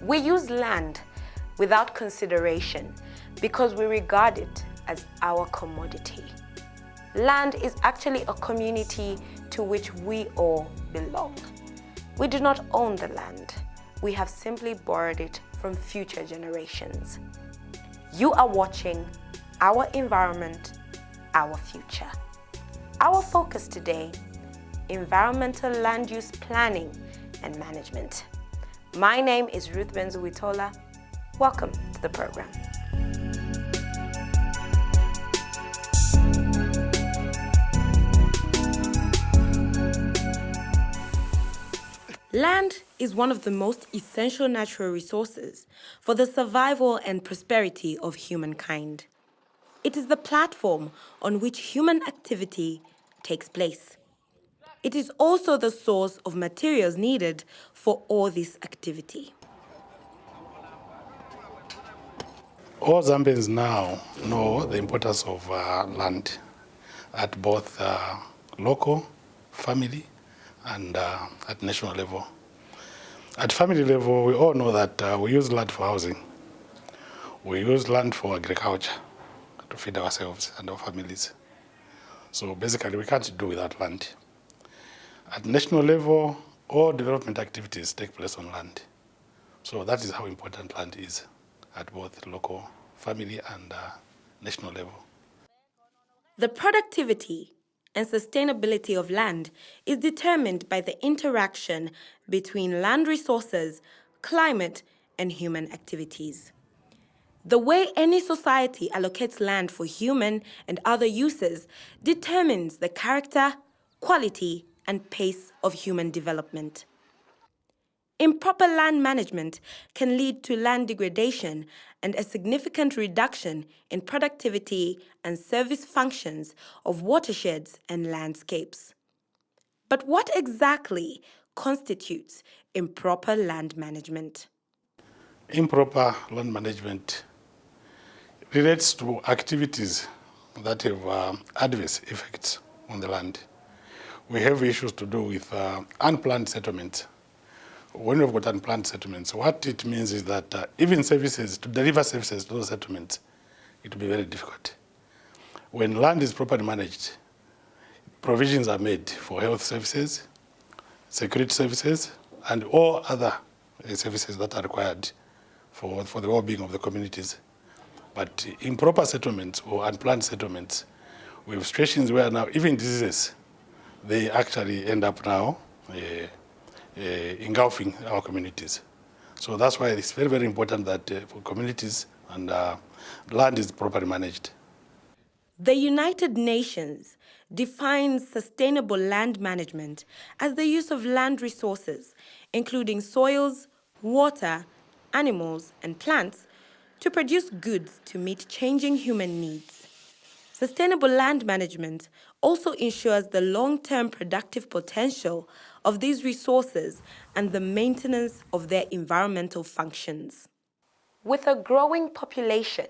We use land without consideration because we regard it as our commodity. Land is actually a community to which we all belong. We do not own the land. We have simply borrowed it from future generations. You are watching Our Environment, Our Future. Our focus today, environmental land use planning and management. My name is Ruth Benzuwitola. Welcome to the program. Land is one of the most essential natural resources for the survival and prosperity of humankind. It is the platform on which human activity takes place. It is also the source of materials needed for all this activity. All Zambians now know the importance of land at both local, family, and at national level. At family level, we all know that we use land for housing. We use land for agriculture to feed ourselves and our families. So basically, we can't do without land. At national level, all development activities take place on land. So that is how important land is at both local, family, and national level. The productivity and sustainability of land is determined by the interaction between land resources, climate, and human activities. The way any society allocates land for human and other uses determines the character, quality, and pace of human development. Improper land management can lead to land degradation and a significant reduction in productivity and service functions of watersheds and landscapes. But what exactly constitutes improper land management? Improper land management relates to activities that have adverse effects on the land. We have issues to do with unplanned settlements. When we've got unplanned settlements, what it means is that even services, to deliver services to those settlements, it will be very difficult. When land is properly managed, provisions are made for health services, security services, and all other services that are required for the well-being of the communities. But improper settlements or unplanned settlements, we have situations where now even diseases, they actually end up now engulfing our communities. So that's why it's very, very important that for communities and land is properly managed. The United Nations defines sustainable land management as the use of land resources, including soils, water, animals, and plants, to produce goods to meet changing human needs. Sustainable land management also ensures the long-term productive potential of these resources and the maintenance of their environmental functions. With a growing population,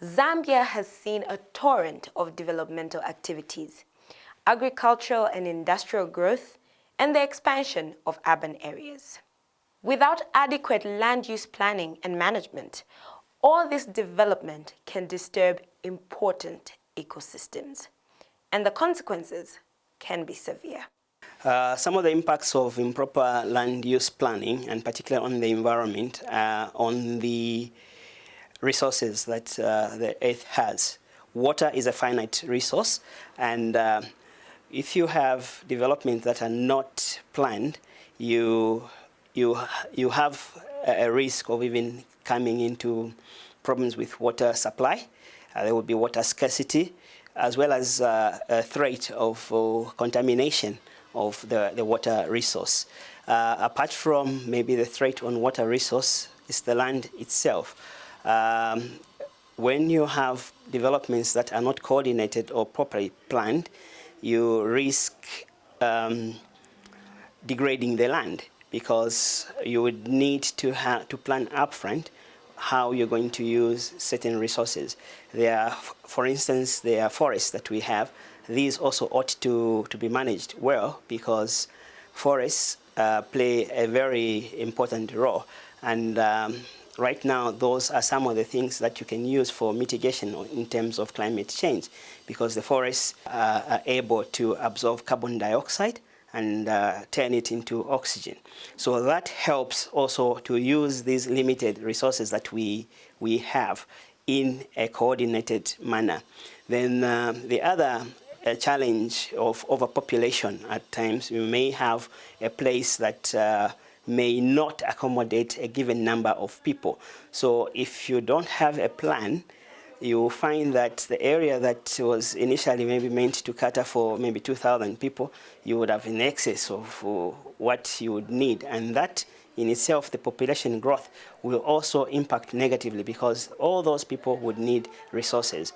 Zambia has seen a torrent of developmental activities, agricultural and industrial growth, and the expansion of urban areas. Without adequate land use planning and management, all this development can disturb important ecosystems, and the consequences can be severe. Some of the impacts of improper land use planning, and particularly on the environment, on the resources that the earth has. Water is a finite resource, and if you have developments that are not planned, you have a risk of even coming into problems with water supply. There will be water scarcity. as well as a threat of contamination of the water resource. Apart from maybe the threat on water resource, is the land itself. When you have developments that are not coordinated or properly planned, you risk degrading the land, because you would need to plan upfront how you're going to use certain resources. For instance, there are forests that we have. These also ought to be managed well, because forests play a very important role. And right now, those are some of the things that you can use for mitigation in terms of climate change, because the forests are able to absorb carbon dioxide and turn it into oxygen. So that helps also to use these limited resources that we have in a coordinated manner. Then the other challenge of overpopulation. At times, we may have a place that may not accommodate a given number of people. So if you don't have a plan, you find that the area that was initially maybe meant to cater for maybe 2,000 people, you would have in excess of what you would need. And that in itself, the population growth will also impact negatively, because all those people would need resources.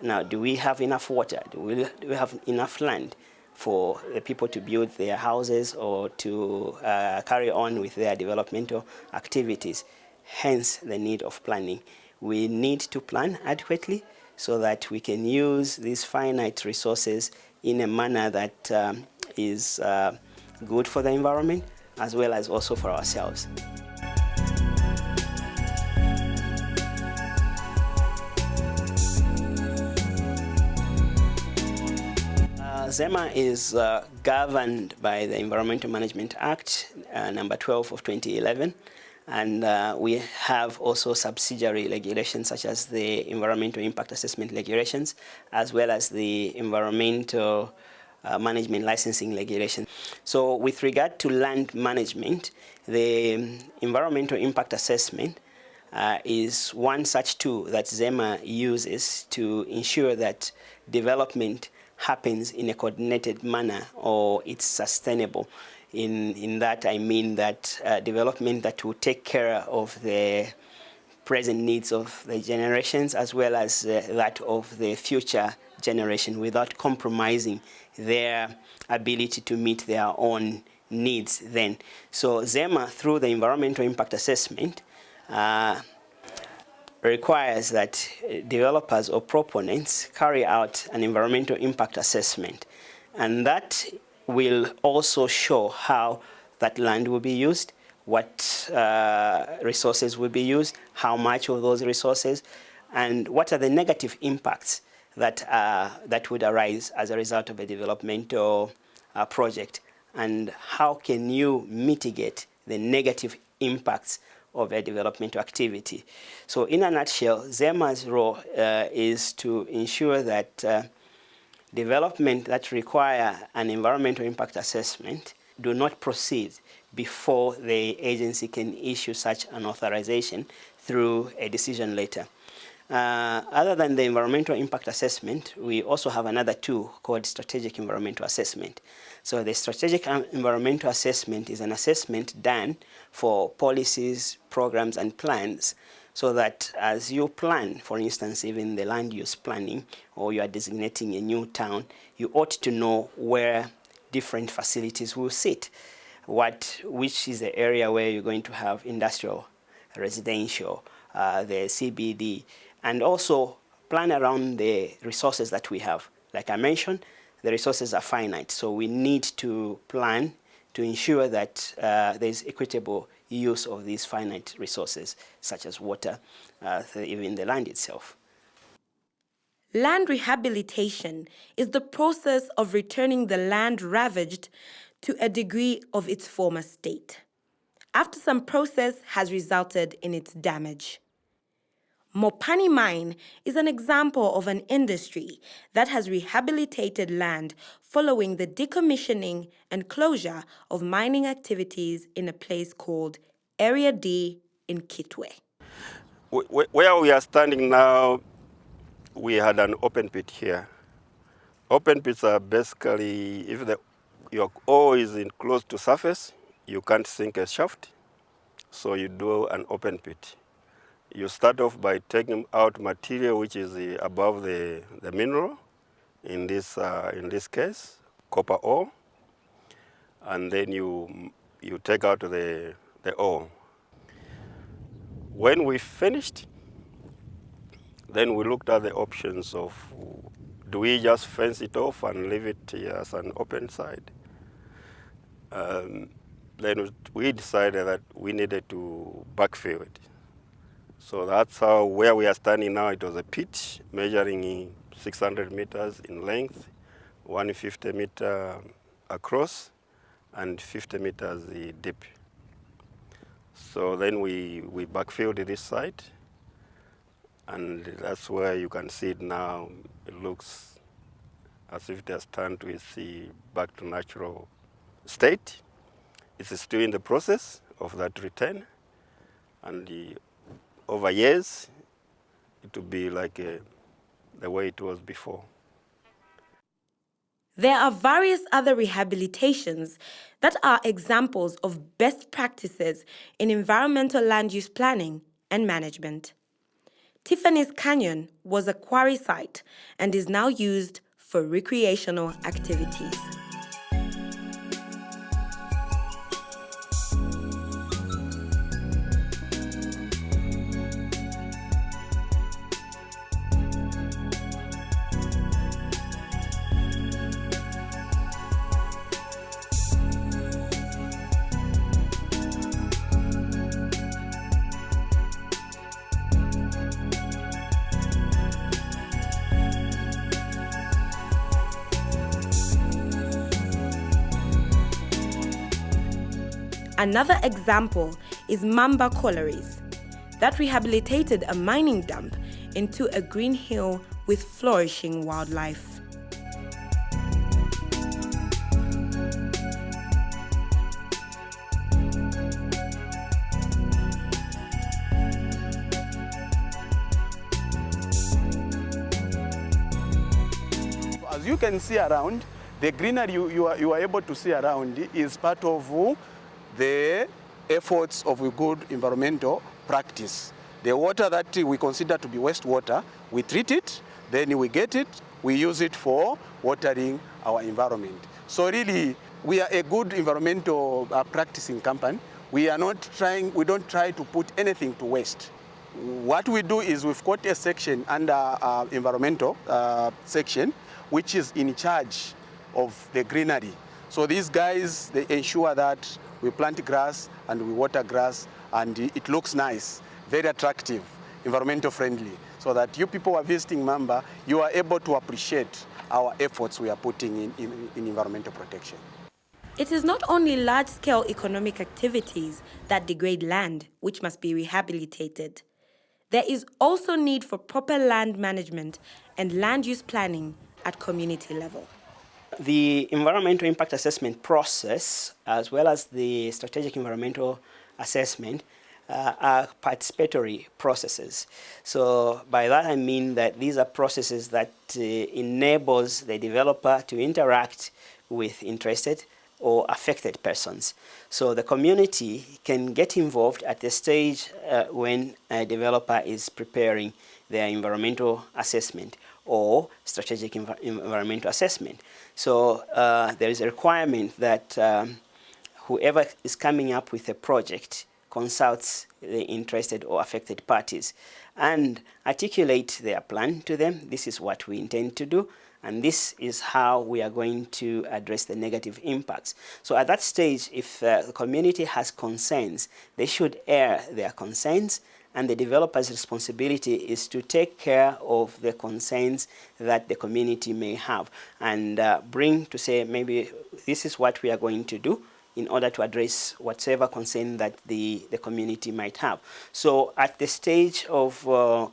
Now, do we have enough water? Do we have enough land for the people to build their houses or to carry on with their developmental activities? Hence the need of planning. We need to plan adequately so that we can use these finite resources in a manner that is good for the environment, as well as also for ourselves. ZEMA is governed by the Environmental Management Act, number 12 of 2011. And we have also subsidiary regulations, such as the Environmental Impact Assessment Regulations, as well as the Environmental Management Licensing Regulation. So with regard to land management, the Environmental Impact Assessment is one such tool that ZEMA uses to ensure that development happens in a coordinated manner, or it's sustainable. In that, I mean that development that will take care of the present needs of the generations, as well as that of the future generation, without compromising their ability to meet their own needs then. So ZEMA, through the Environmental Impact Assessment, requires that developers or proponents carry out an environmental impact assessment. And that will also show how that land will be used, what resources will be used, how much of those resources, and what are the negative impacts that would arise as a result of a developmental project, and how can you mitigate the negative impacts of a developmental activity. So in a nutshell, ZEMA's role is to ensure that development that require an environmental impact assessment do not proceed before the agency can issue such an authorization through a decision letter. Other than the environmental impact assessment, we also have another tool called strategic environmental assessment. So the strategic environmental assessment is an assessment done for policies, programs, and plans, so that as you plan, for instance, even the land use planning, or you are designating a new town, you ought to know where different facilities will sit, which is the area where you're going to have industrial, residential, the CBD, and also plan around the resources that we have. Like I mentioned, the resources are finite, so we need to plan to ensure that there's equitable use of these finite resources, such as water, even the land itself. Land rehabilitation is the process of returning the land ravaged to a degree of its former state, after some process has resulted in its damage. Mopani Mine is an example of an industry that has rehabilitated land following the decommissioning and closure of mining activities in a place called Area D in Kitwe. Where we are standing now, we had an open pit here. Open pits are basically, if your ore is close to surface, you can't sink a shaft, so you do an open pit. You start off by taking out material which is above the mineral, in this case, copper ore, and then you take out the ore. When we finished, then we looked at the options of, do we just fence it off and leave it as an open side? Then we decided that we needed to backfill it. So that's how, where we are standing now, it was a pit measuring 600 meters in length, 150 meter across, and 50 meters deep. So then we backfilled this site, and that's where you can see it now. It looks as if it has turned to its back to natural state. It's still in the process of that return, and over years, it will be like the way it was before. There are various other rehabilitations that are examples of best practices in environmental land use planning and management. Tiffany's Canyon was a quarry site and is now used for recreational activities. Another example is Mamba Collieries, that rehabilitated a mining dump into a green hill with flourishing wildlife. As you can see around, the greenery you are able to see around is part of the efforts of a good environmental practice. The water that we consider to be wastewater, we treat it, then we get it, we use it for watering our environment. So really, we are a good environmental practicing company. We don't try to put anything to waste. What we do is we've got a section under environmental section, which is in charge of the greenery. So these guys, they ensure that we plant grass and we water grass, and it looks nice, very attractive, environmental friendly, so that you people who are visiting Mamba, you are able to appreciate our efforts we are putting in environmental protection. It is not only large-scale economic activities that degrade land, which must be rehabilitated. There is also need for proper land management and land use planning at community level. The environmental impact assessment process, as well as the strategic environmental assessment, are participatory processes. So by that I mean that these are processes that enables the developer to interact with interested or affected persons. So the community can get involved at the stage when a developer is preparing their environmental assessment or strategic environmental assessment. So there is a requirement that whoever is coming up with a project consults the interested or affected parties and articulate their plan to them. This is what we intend to do, and this is how we are going to address the negative impacts. So at that stage, if the community has concerns, they should air their concerns, and the developer's responsibility is to take care of the concerns that the community may have and bring to say, maybe this is what we are going to do in order to address whatever concern that the community might have. So at the stage of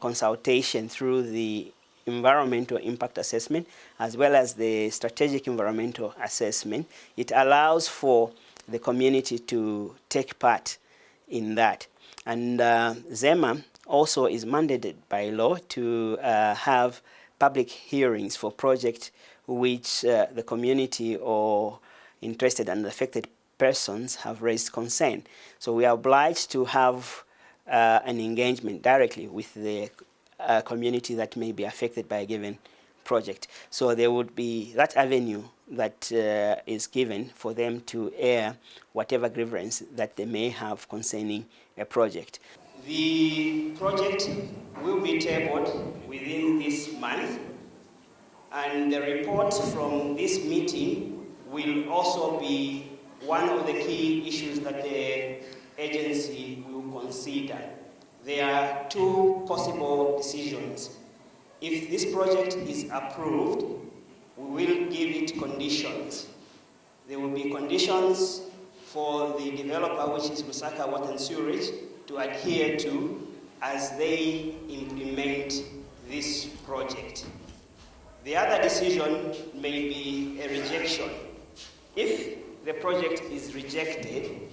consultation through the environmental impact assessment as well as the strategic environmental assessment, it allows for the community to take part in that. And ZEMA also is mandated by law to have public hearings for projects which the community or interested and affected persons have raised concern. So we are obliged to have an engagement directly with the community that may be affected by a given project. So there would be that avenue that is given for them to air whatever grievance that they may have concerning a project. The project will be tabled within this month, and the report from this meeting will also be one of the key issues that the agency will consider. There are two possible decisions. If this project is approved, we will give it conditions. There will be conditions for the developer, which is Lusaka Water and Sewerage, to adhere to as they implement this project. The other decision may be a rejection. If the project is rejected,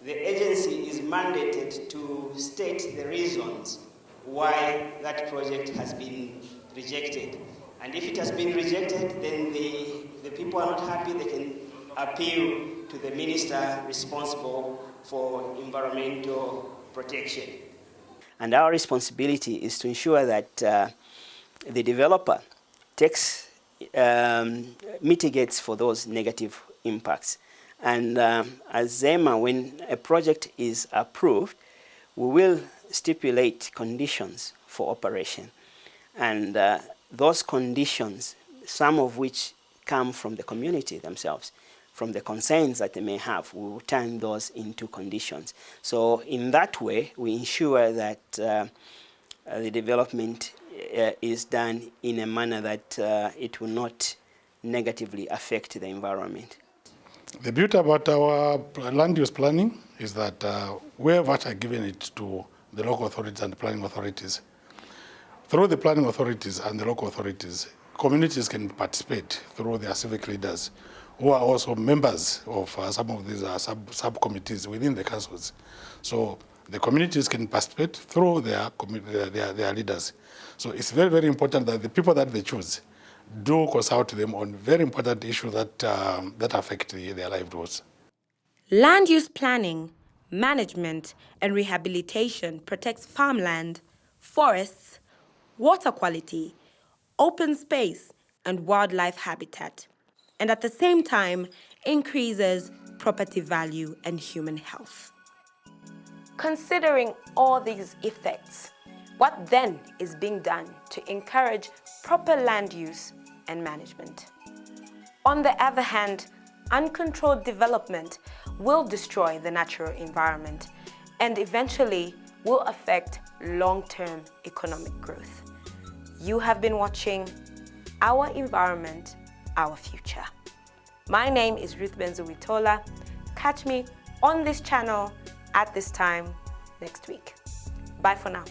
the agency is mandated to state the reasons why that project has been rejected. And if it has been rejected, then the people are not happy, they can appeal to the minister responsible for environmental protection. And our responsibility is to ensure that the developer mitigates for those negative impacts. And as ZEMA, when a project is approved, we will stipulate conditions for operation. And those conditions, some of which come from the community themselves, from the concerns that they may have, we will turn those into conditions. So in that way, we ensure that the development is done in a manner that it will not negatively affect the environment. The beauty about our land use planning is that we have actually given it to the local authorities and planning authorities. Through the planning authorities and the local authorities, communities can participate through their civic leaders, who are also members of some of these subcommittees within the councils. So the communities can participate through their leaders. So it's very, very important that the people that they choose do consult them on very important issues that affect their livelihoods. Land use planning, management, and rehabilitation protects farmland, forests, water quality, open space, and wildlife habitat, and at the same time increases property value and human health. Considering all these effects, what then is being done to encourage proper land use and management? On the other hand, uncontrolled development will destroy the natural environment and eventually will affect long-term economic growth. You have been watching Our Environment, Our Future. My name is Ruth Benzo-Witola. Catch me on this channel at this time next week. Bye for now.